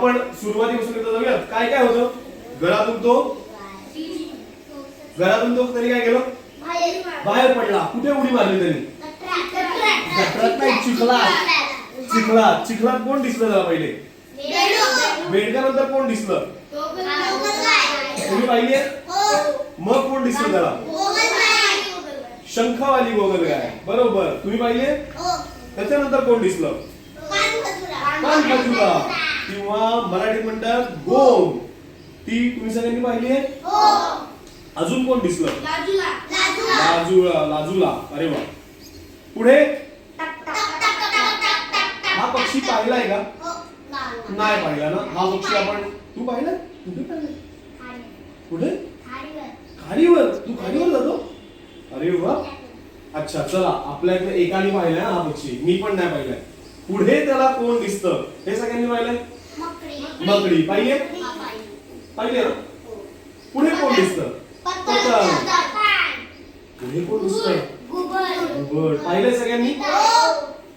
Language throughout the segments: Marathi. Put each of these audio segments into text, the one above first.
आपण सुरुवातीपासून एकदा जाऊया. काय काय होतं घरातून तो तरी काय केलं बाहेर पडला. कुठे उडी मारली तरी गटारात नाही, चिखलात कोण दिसलं त्याला पहिले बेडकानंतर कोण दिसलं तुम्ही पाहिली मग कोण दिसलं त्याला शंखावाली गोगलगाय बरोबर तुम्ही पाहिले त्याच्यानंतर कोण दिसलं कानखजुरा किंवा मराठीत म्हणतात गोम ती तुम्ही सगळ्यांनी पाहिली आहे अजून कोण दिसलं लाजुला अरे वा पुढे हा पक्षी पाहिलाय का नाही पाहिला ना हा पक्षी आपण तू पाहिला कुठे खाडीवर तू खाडीवर जातो अरे वा अच्छा चला आपल्या इथे एकाने पाहिलाय हा पक्षी मी पण नाही पाहिलाय पुढे त्याला कोण दिसतं हे सगळ्यांनी पाहिलंय मकडी पाहिजे पाहिजे ना पुढे कोण दिसतं पुढे कोण दिसतं घुबड पाहिलंय सगळ्यांनी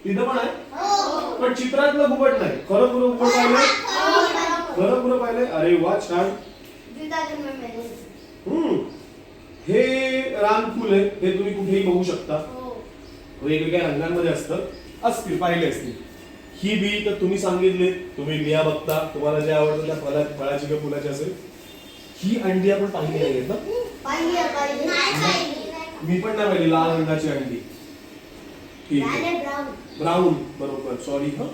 तिथं पण आहे पण चित्रातलं घुबड नाही खरं पुरं घुबड पाहिलंय खरं पुरं पाहिलंय अरे वा छान हे रानफुल आहे हे तुम्ही कुठेही बघू शकता वेगवेगळ्या रंगांमध्ये असतील पाहिले असतील ही बी तर तुम्ही सांगितले तुम्ही बिया बघता तुम्हाला जे आवडतं त्या फळाची किंवा फुलाची असेल ही अंडी आपण पाहिली नाहीयेत ना मी पण नाही पाहिली लाल रंगाची अंडी ठीक आहे ब्राऊन बरोबर सॉरी हा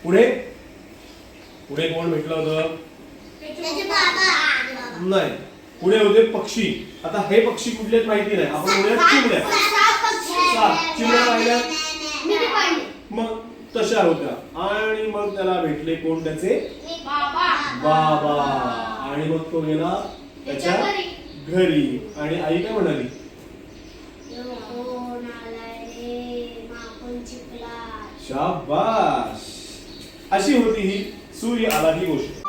पुढे पुढे कोण भेटलं होतं नाही पुढे होते पक्षी आता हे पक्षी कुठले माहिती नाही आपण चिमण्या चिमण्या पाहिल्या मग तशा होत्या आणि मग त्याला भेटले कोण त्याचे बाबा आणि मग तो गेला त्याच्या घरी आणि आई काय म्हणाली शाबाश अशी होती ही सूर्य आला ही गोष्ट